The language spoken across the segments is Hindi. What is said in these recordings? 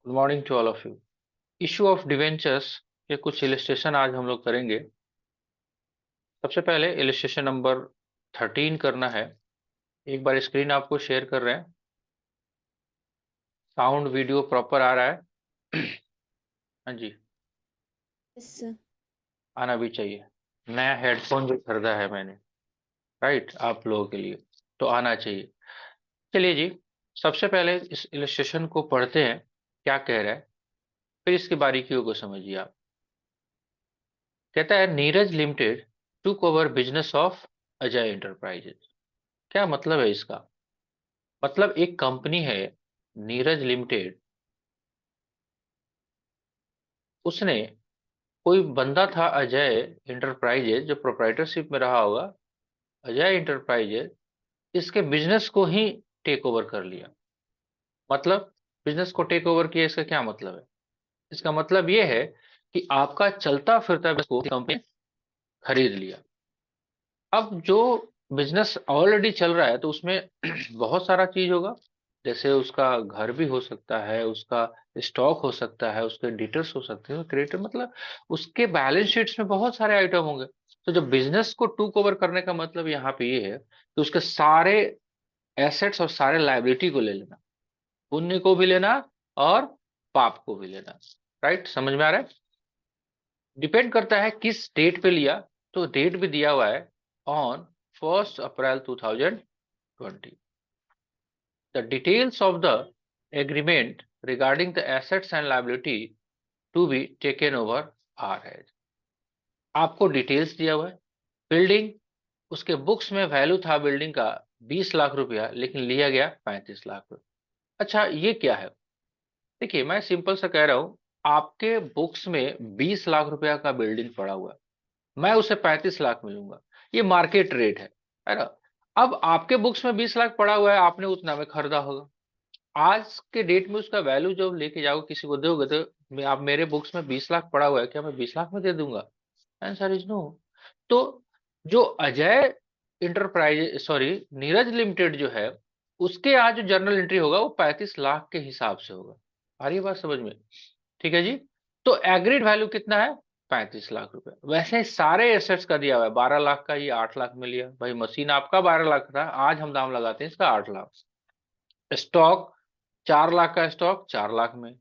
Good morning to all of you. Issue of debentures के कुछ इलिस्ट्रेशन आज हम लोग करेंगे। सबसे पहले इलिस्ट्रेशन नंबर 13 करना है। एक बार स्क्रीन आपको शेयर कर रहे हैं। साउंड वीडियो प्रॉपर आ रहा है? हाँ जी, यस आना भी चाहिए। नया हेडफोन जो खरीदा है मैंने, राइट, आप लोगों के लिए, तो आना चाहिए। चलिए जी, सबसे पहले इस इलिस्ट्रेशन को पढ़ते हैं, क्या कह रहा है, फिर इसकी बारीकियों को समझिए आप। कहता है Neeraj limited took over business of Ajay enterprises. क्या मतलब है इसका? मतलब एक कंपनी है नीरज लिमिटेड, उसने, कोई बंदा था अजय इंटरप्राइजेज जो प्रोप्राइटरशिप में रहा होगा, अजय इंटरप्राइजेज इसके बिजनेस को ही टेक ओवर कर लिया। मतलब बिजनेस को टेक ओवर किया, इसका क्या मतलब है? इसका मतलब ये है कि आपका चलता फिरता बिजनेस को कंपनी खरीद लिया। अब जो बिजनेस ऑलरेडी चल रहा है तो उसमें बहुत सारा चीज होगा। जैसे उसका घर भी हो सकता है, उसका स्टॉक हो सकता है, उसके डिटेल्स हो सकते हैं, क्रेडिटर, मतलब उसके बैलेंस शीट्स में बहुत सारे आइटम होंगे। तो जब बिजनेस को टूक ओवर करने का मतलब यहाँ पे ये है कि उसके सारे एसेट्स और सारे लायबिलिटी को ले लेना, पुण्य को भी लेना और पाप को भी लेना। राइट, समझ में आ रहा है? डिपेंड करता है किस डेट पे लिया, तो डेट भी दिया हुआ है, on 1 April 2020। The details of the agreement regarding the assets and liability to be taken over are as। आपको डिटेल्स दिया हुआ है। बिल्डिंग, उसके बुक्स में वैल्यू था बिल्डिंग का 20 लाख रुपया, लेकिन लिया गया 35 लाख रुपया। अच्छा, ये क्या है? देखिए, मैं सिंपल सा कह रहा हूं, आपके बुक्स में 20 लाख रुपया का बिल्डिंग पड़ा हुआ है, मैं उसे 35 लाख मिलूंगा, ये मार्केट रेट है ना? अब आपके बुक्स में 20 लाख पड़ा हुआ है, आपने उतना में खरीदा होगा। आज के डेट में उसका वैल्यू जब लेके जाओगे किसी को दोगे, तो आप, मेरे बुक्स में 20 लाख पड़ा हुआ है, क्या मैं 20 लाख में दे दूंगा? Answer is no. तो जो Ajay enterprise, sorry, Neeraj limited जो है, उसके आज जो जर्नल एंट्री होगा वो 35 लाख के हिसाब से होगा। आ रही है बात समझ में? ठीक है जी। तो एग्रीड वैल्यू कितना है? 35 लाख रुपए। वैसे सारे एसेट्स का दिया हुआ है 12 लाख का, ये 8 लाख में लिया भाई। मशीन आपका 12 लाख था, आज हम दाम लगाते हैं इसका 8 लाख। स्टॉक 4 लाख का, स्टॉक 4 लाख में।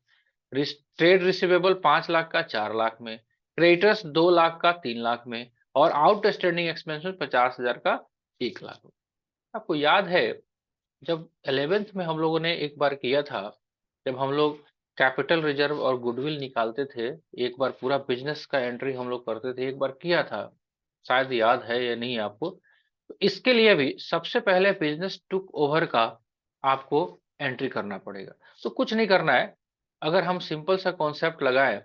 ट्रेड रिसीवेबल 5 लाख का 4 लाख में। क्रेडिटर्स 2 लाख का 3 लाख में। और आउटस्टैंडिंग एक्सपेंसेस 50,000 का 1 लाख में। आपको याद है, जब 11th में हम लोगों ने एक बार किया था, जब हम लोग कैपिटल रिजर्व और गुडविल निकालते थे, एक बार पूरा बिजनेस का एंट्री हम लोग करते थे, एक बार किया था, शायद याद है या नहीं आपको? तो इसके लिए भी सबसे पहले बिजनेस टुक ओवर का आपको एंट्री करना पड़ेगा। तो कुछ नहीं करना है, अगर हम सिंपल सा कॉन्सेप्ट लगाएं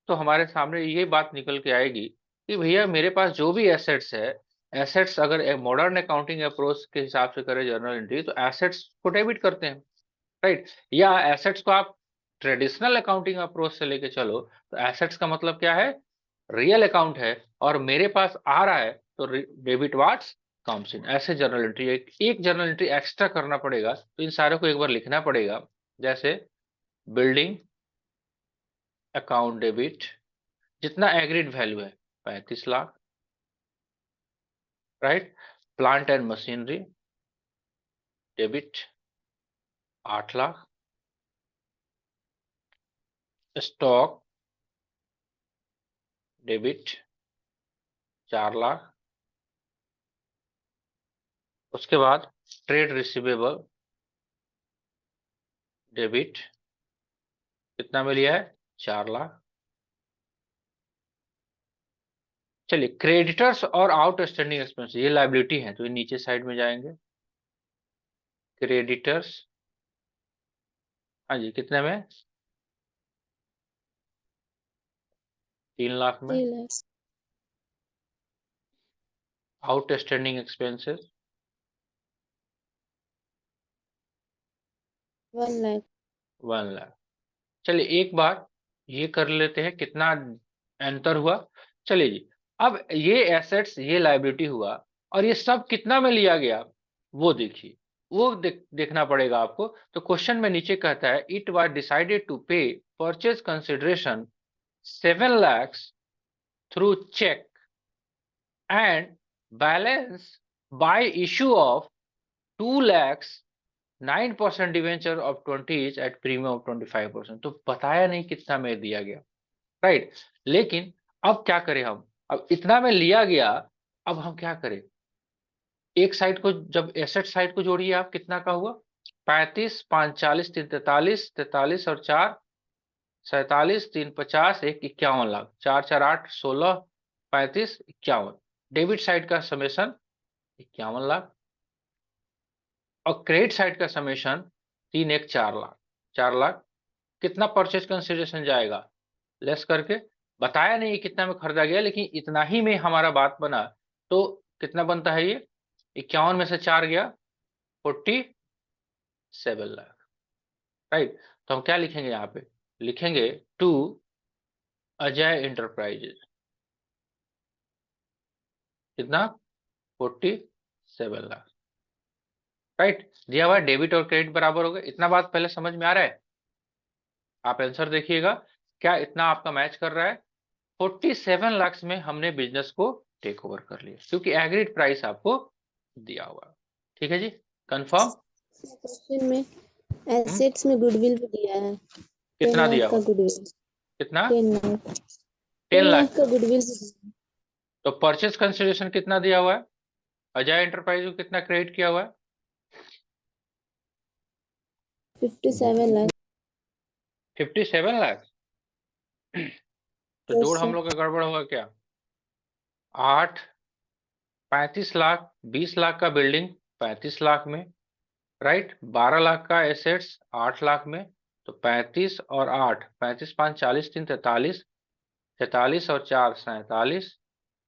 तो हमारे सामने ये बात निकल के आएगी कि भैया मेरे पास जो भी एसेट्स है, एसेट्स अगर मॉडर्न अकाउंटिंग अप्रोच के हिसाब से करें जर्नल एंट्री, तो एसेट्स को डेबिट करते हैं, राइट? या एसेट्स को आप ट्रेडिशनल अकाउंटिंग अप्रोच से लेके चलो, तो एसेट्स का मतलब क्या है? रियल अकाउंट है, और मेरे पास आ रहा है, तो डेबिट व्हाट्स कम्स इन, ऐसे जर्नल एंट्री। एक जर्नल एंट्री एक्स्ट्रा करना पड़ेगा, तो इन सारे को एक बार लिखना पड़ेगा। जैसे बिल्डिंग अकाउंट डेबिट, जितना एग्रीड वैल्यू है 35 lakh, right? Plant and machinery debit 8 lakh. Stock debit 4 lakh. उसके बाद ट्रेड रिसीवेबल डेबिट, कितना में लिया है? 4 लाख। चलिए, क्रेडिटर्स और आउटस्टैंडिंग एक्सपेंस ये लाइबिलिटी है, तो ये नीचे साइड में जाएंगे। क्रेडिटर्स, हाँ जी, कितने में? 3 लाख में। 3 lakhs outstanding expenses 1 lakh 1 lakh. चलिए एक बार ये कर लेते हैं, कितना अंतर हुआ। चलिए जी, अब ये एसेट्स, ये लायबिलिटी हुआ, और ये सब कितना में लिया गया वो देखिए। वो देखना पड़ेगा आपको। तो क्वेश्चन में नीचे कहता है it was decided to pay purchase consideration 7 lakhs through cheque and balance by issue of 2 lakhs 9% debenture of 20 each at premium of 25%। तो बताया नहीं कितना में दिया गया, राइट। लेकिन अब क्या करें हम, अब इतना में लिया गया, अब हम क्या करें, एक साइड को जब एसेट साइड को जोड़िए आप, कितना का हुआ 35, 5 40, 3 43, 43 और 4 47, 3 50, 1 51 लाख, 4 4 8 16, 35 51। डेबिट साइड का समेशन 51 लाख और क्रेडिट साइड का समेशन 3 1 4 लाख, 4 लाख। कितना परचेज कंसिडरेशन जाएगा लेस करके, बताया नहीं कितना में खरीदा गया, लेकिन इतना ही में हमारा बात बना। तो कितना बनता है ये, 51 में से 4 गया 47 लाख, राइट। तो हम क्या लिखेंगे यहाँ पे, लिखेंगे टू अजय इंटरप्राइजेज, कितना 47 लाख, राइट। दिया हुआ डेबिट और क्रेडिट बराबर हो गए। इतना बात पहले समझ में आ रहा है? आप आंसर देखिएगा, क्या इतना आपका मैच कर रहा है? 47 लाख में हमने बिजनेस को टेक ओवर कर लिया, क्योंकि एग्रीड प्राइस आपको दिया हुआ। ठीक है जी, कंफर्म। क्वेश्चन में एसेट्स में गुडविल भी दिया है, 10 कितना लाख दिया का हुआ, गुडविल, कितना 10 लाख, 10 10 लाख लाख का का। गुडविल भी दिया तो परचेज कंसिडरेशन कितना दिया हुआ है, अजय एंटरप्राइज को कितना क्रेडिट किया हुआ है? 57 लाख। 57 लाख। तो यस जोड़ हम सर। लोग का गड़बड़ होगा क्या, 8 35 लाख, 20 लाख का बिल्डिंग 35 लाख में, राइट। 12 लाख का एसेट्स 8 लाख में। तो 35 और 8, 35 5 40, 3 43, 43 और 4 47,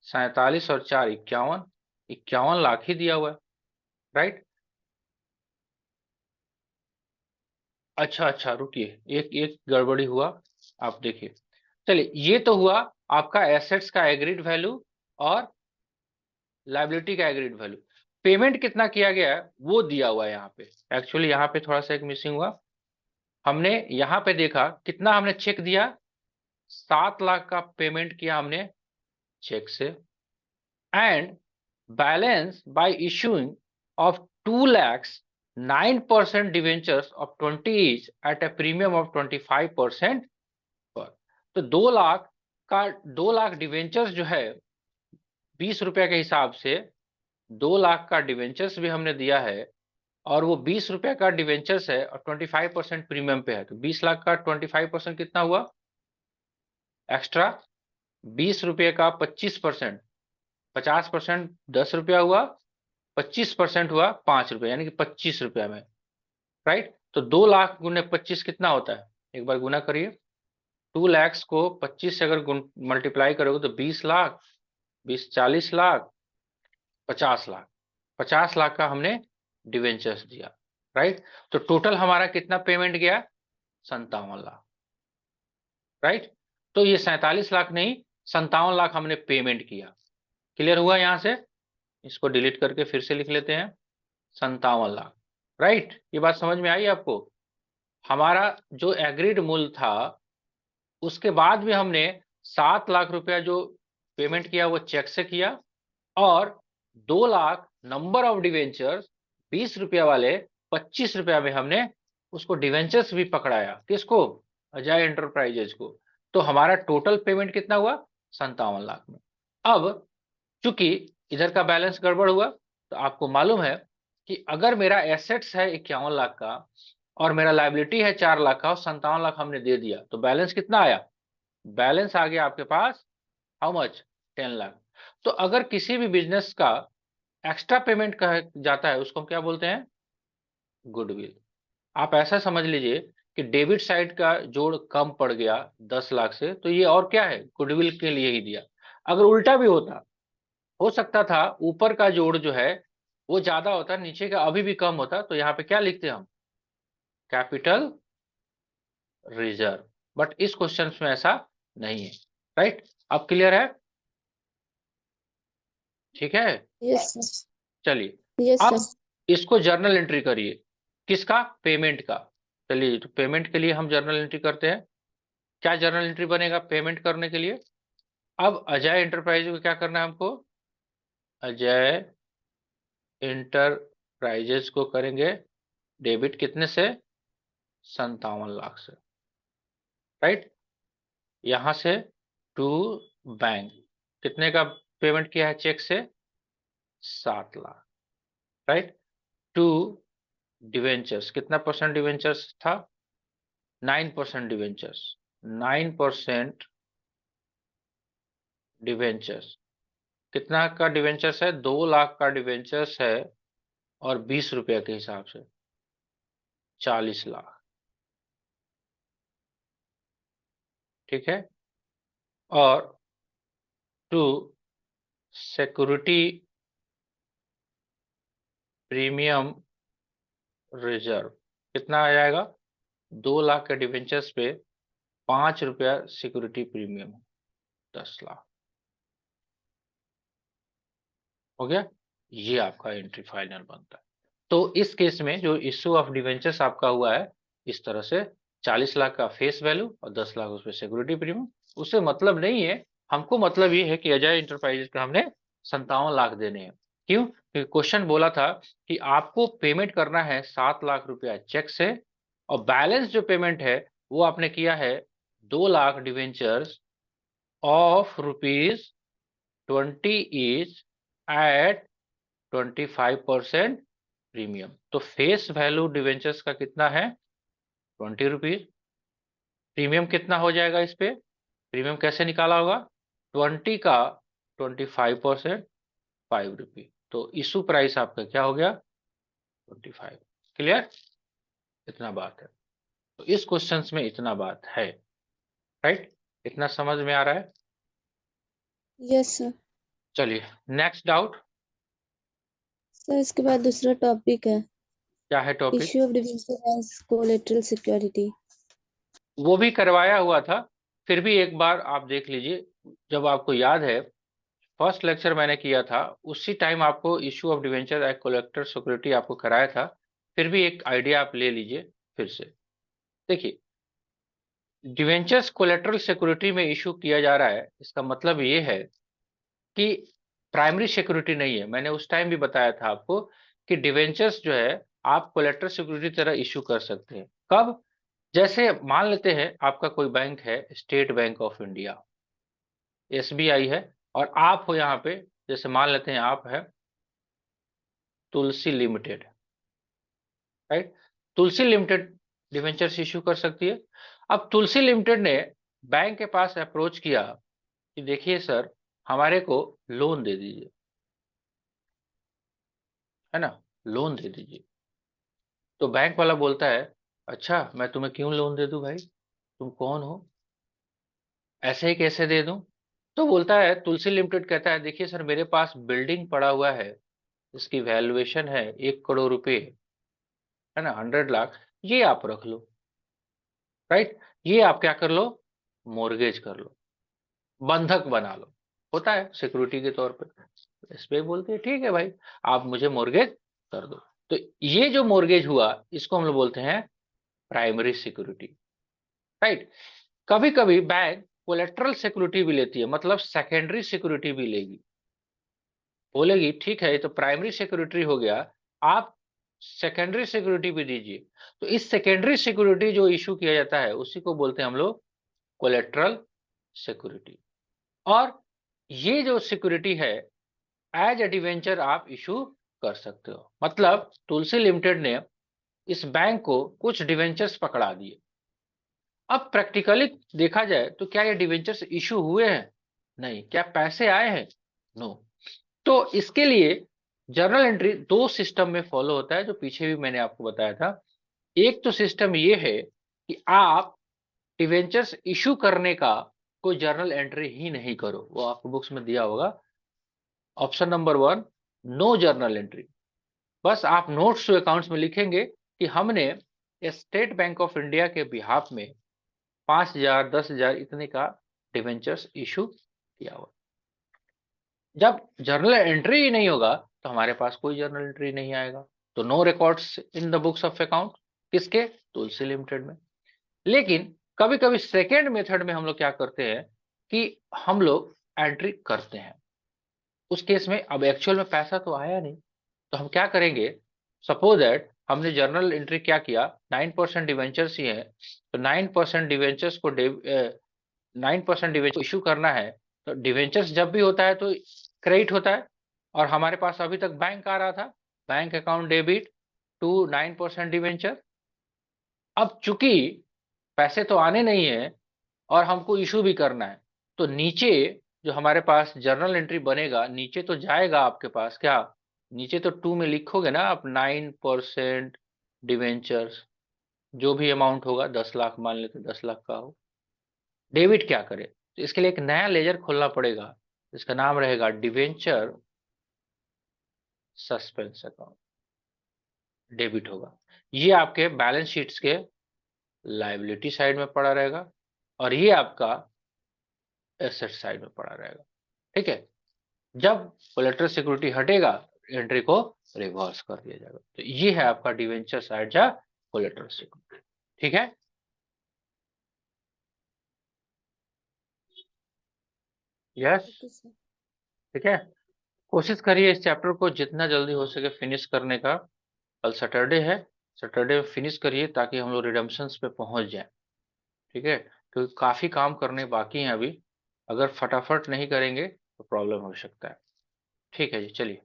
47 और 4 51, 51 लाख ही दिया हुआ है, राइट। अच्छा अच्छा रुकिए, एक एक गड़बड़ी हुआ, आप देखिए। चलिए, ये तो हुआ आपका एसेट्स का एग्रीड वैल्यू और लाइबिलिटी का एग्रीड वैल्यू। पेमेंट कितना किया गया है वो दिया हुआ है यहाँ पे। एक्चुअली यहाँ पे थोड़ा सा एक मिसिंग हुआ, हमने यहाँ पे देखा कितना हमने चेक दिया, 7 लाख का पेमेंट किया हमने चेक से, and balance by issuing of 2 lakhs 9% debentures of 20 each at a premium of 25% पर। तो 2 लाख का, 2 लाख डिवेंचर्स जो है 20 रुपए के हिसाब से 2 लाख का डिवेंचर्स भी हमने दिया है, और वो 20 रुपए का डिवेंचर्स है और 25% प्रीमियम पे है। तो 20 लाख का 25% कितना हुआ एक्स्ट्रा, 20 रुपए का 25%, 50% 10 रुपया हुआ, 25% हुआ 5 रुपए, यानी कि 25 रुपया में, राइट। तो 2 लाख गुने 25 कितना होता है, एक बार गुना करिए। 2 लैक्स को 25 से अगर मल्टीप्लाई करोगे तो 20 लाख, 20 40 लाख, 50 लाख, 50 लाख का हमने डिवेंचर्स दिया, राइट। तो टोटल हमारा कितना पेमेंट गया, 57 लाख, राइट। तो ये 47 लाख नहीं, 57 लाख हमने पेमेंट किया। क्लियर हुआ यहां से? इसको डिलीट करके फिर से लिख लेते हैं, 57 लाख, राइट। ये बात समझ में आई आपको? हमारा जो एग्रीड मूल्य था, उसके बाद भी हमने 7 लाख रुपया जो पेमेंट किया वो चेक से किया, और 2 लाख नंबर ऑफ डिवेंचर्स 20 रुपया वाले 25 रुपया में हमने उसको डिवेंचर्स भी पकड़ाया, किसको, अजय एंटरप्राइजेज को। तो हमारा टोटल पेमेंट कितना हुआ, 57 लाख में। अब चूंकि इधर का बैलेंस गड़बड़ हुआ, तो आपको मालूम है कि अगर मेरा एसेट्स है 51 लाख का और मेरा लायबिलिटी है 4 लाख का और 57 लाख हमने दे दिया, तो बैलेंस कितना आया, बैलेंस आ गया आपके पास हाउ मच, 10 लाख। तो अगर किसी भी बिजनेस का एक्स्ट्रा पेमेंट कहा जाता है उसको हम क्या बोलते हैं, गुडविल। आप ऐसा समझ लीजिए कि डेबिट साइड का जोड़ कम पड़ गया 10 लाख से, तो ये और क्या है, गुडविल के लिए ही दिया। अगर उल्टा भी होता, हो सकता था ऊपर का जोड़ जो है वो ज्यादा होता, नीचे का अभी भी कम होता, तो यहाँ पे क्या लिखते हैं हम, कैपिटल रिजर्व। बट इस क्वेश्चन में ऐसा नहीं है, राइट। अब क्लियर है? ठीक है, यस सर। चलिए। यस अब सर। इसको जर्नल एंट्री करिए। किसका? पेमेंट का। चलिए, तो पेमेंट के लिए हम जर्नल एंट्री करते हैं। क्या जर्नल एंट्री बनेगा पेमेंट करने के लिए? अब अजय इंटरप्राइज को क्या करना है हमको? अजय इंटरप्राइजेस को करेंगे डेबिट कितने से? 57 लाख से। राइट। यहां से टू बैंक कितने का पेमेंट किया है चेक से? 7 लाख। राइट। टू डिवेंचर्स कितना परसेंट डिवेंचर्स था? 9% डिवेंचर्स। 9% डिवेंचर्स। कितना का डिवेंचर्स है? 2 लाख का डिवेंचर्स है और 20 रुपया के हिसाब से 40 लाख। ठीक है। और टू सिक्योरिटी प्रीमियम रिजर्व कितना आ जाएगा? 2 लाख के डिवेंचर्स पे 5 रुपया सिक्योरिटी प्रीमियम, 10 लाख। हो गया। ये आपका एंट्री फाइनल बनता है। तो इस केस में जो इश्यू ऑफ डिवेंचर्स आपका हुआ है इस तरह से, 40 लाख का फेस वैल्यू और 10 लाख उसमें सिक्योरिटी प्रीमियम। उससे मतलब नहीं है, हमको मतलब ये है कि अजय इंटरप्राइजेस का हमने 57 लाख देने हैं। क्यों? क्योंकि क्वेश्चन बोला था कि आपको पेमेंट करना है 7 लाख रुपया चेक से, और बैलेंस जो पेमेंट है वो आपने किया है 2 lakh debentures of ₹20 each eight 25% premium. तो फेस वैल्यू डिवेंचर्स का कितना है? ₹20। प्रीमियम कितना हो जाएगा इस पे? प्रीमियम कैसे निकाला होगा? 20 का 25%, ₹5। तो इशू प्राइस आपका क्या हो गया? 25। क्लियर? इतना बात है। तो इस क्वेश्चन में इतना बात है। राइट। इतना समझ में आ रहा है? Yes sir. चलिए, नेक्स्ट डाउट। सर इसके बाद दूसरा टॉपिक है, क्या है topic? Issue of debenture as collateral security. वो भी करवाया हुआ था, फिर भी एक बार आप देख लीजिए। जब आपको याद है फर्स्ट लेक्चर मैंने किया था उसी टाइम आपको issue of debenture as collateral security आपको कराया था। फिर भी एक आइडिया आप ले लीजिए फिर से। देखिए, डिवेंचर्स कोलेटरल सिक्योरिटी में इशू किया जा रहा है, इसका मतलब ये है कि प्राइमरी सिक्योरिटी नहीं है। मैंने उस टाइम भी बताया था आपको कि डिवेंचर्स जो है आप कोलेटरल सिक्योरिटी तरह इशू कर सकते हैं। कब? जैसे मान लेते हैं आपका कोई बैंक है, state Bank of India, SBI है, और आप हो यहाँ पे, जैसे मान लेते हैं आप है तुलसी लिमिटेड। राइट। तुलसी लिमिटेड डिवेंचर्स इशू कर सकती है। अब तुलसी लिमिटेड ने बैंक के पास अप्रोच किया कि देखिए सर, हमारे को लोन दे दीजिए, है ना, लोन दे दीजिए। तो बैंक वाला बोलता है, अच्छा मैं तुम्हें क्यों लोन दे दूं भाई, तुम कौन हो, ऐसे ही कैसे दे दूं? तो बोलता है, तुलसी लिमिटेड कहता है, देखिए सर मेरे पास बिल्डिंग पड़ा हुआ है, इसकी वैल्यूएशन है 1 करोड़ रुपए, है ना, 100 लाख, ये आप रख लो। राइट। ये आप क्या कर लो? मोर्गेज कर लो, बंधक बना लो। होता है सिक्योरिटी के तौर पे। इस पे बोलते हैं ठीक है भाई, आप मुझे मोर्गेज कर दो। तो ये जो मोर्गेज हुआ इसको हम लोग बोलते हैं प्राइमरी सिक्योरिटी। राइट। कभी कभी बैंक कोलेटरल सिक्योरिटी भी लेती है, मतलब सेकेंडरी सिक्योरिटी भी लेगी। बोलेगी ठीक है ये तो प्राइमरी सिक्योरिटी हो गया, आप सेकेंडरी सिक्योरिटी भी दीजिए। तो इस सेकेंडरी सिक्योरिटी जो इशू किया जाता है उसी को बोलते हैं हम लोग कोलेटरल सिक्योरिटी। और ये जो सिक्योरिटी है एज ए डिवेंचर आप इशू कर सकते हो। मतलब तुलसी लिमिटेड ने इस बैंक को कुछ डिवेंचर्स पकड़ा दिए। अब प्रैक्टिकली देखा जाए तो क्या ये डिवेंचर्स इशू हुए हैं? नहीं। क्या पैसे आए हैं? नो। तो इसके लिए जर्नल एंट्री दो सिस्टम में फॉलो होता है, जो पीछे भी मैंने आपको बताया था। एक तो सिस्टम ये है कि आप डिवेंचर्स इशू करने का कोई जर्नल एंट्री ही नहीं करो, वो आपको बुक्स में दिया होगा। Option number 1, no journal entry. बस आप नोट्स टू अकाउंट्स में लिखेंगे कि हमने स्टेट बैंक ऑफ इंडिया के बिहाफ में 5,000 10,000 इतने का डिवेंचर्स इशू किया हुआ। जब जर्नल एंट्री ही नहीं होगा तो हमारे पास कोई जर्नल एंट्री नहीं आएगा। तो no records in the books of account, किसके? तुलसी लिमिटेड में। लेकिन कभी कभी सेकेंड मेथड में हम लोग क्या करते हैं कि हम लोग एंट्री करते हैं। उस केस में अब एक्चुअल में पैसा तो आया नहीं, तो हम क्या करेंगे? सपोज दैट हमने जर्नल एंट्री क्या किया, 9% डिवेंचर्स ही है, तो 9% डिवेंचर्स को 9% डिवेंचर इशू करना है। तो डिवेंचर्स जब भी होता है तो क्रेडिट होता है, और हमारे पास अभी तक बैंक आ रहा था, bank account debit to 9% debenture. अब चूंकि पैसे तो आने नहीं है और हमको इशू भी करना है, तो नीचे जो हमारे पास जर्नल एंट्री बनेगा, नीचे तो जाएगा आपके पास क्या, नीचे तो 2 में लिखोगे ना आप, 9% डिवेंचर्स, जो भी अमाउंट होगा, 10 लाख मान लेते, 10 लाख का हो। डेबिट क्या करे? तो इसके लिए एक नया लेजर खोलना पड़ेगा, इसका नाम रहेगा डिवेंचर सस्पेंस अकाउंट। डेबिट होगा, ये आपके बैलेंस शीट्स के लायबिलिटी साइड में पड़ा रहेगा, और ये आपका एसेट साइड में पड़ा रहेगा। ठीक है, जब कोलेटरल सिक्योरिटी हटेगा, एंट्री को रिवर्स कर दिया जाएगा। तो ये है आपका डिवेंचर साइड या कोलेटरल सिक्योरिटी। ठीक है, यस, ओके सर। ठीक है। कोशिश करिए इस चैप्टर को जितना जल्दी हो सके फिनिश करने का। कल सैटरडे है, सैटरडे में फिनिश करिए ताकि हम लोग रिडम्पशंस पे पहुंच जाए। ठीक है, क्योंकि काफी काम करने बाकी हैं अभी, अगर फटाफट नहीं करेंगे तो प्रॉब्लम हो सकता है। ठीक है जी, चलिए,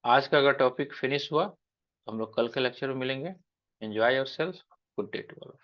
आज का अगर टॉपिक फिनिश हुआ तो हम लोग कल के लेक्चर में मिलेंगे। Enjoy yourself, good day to all.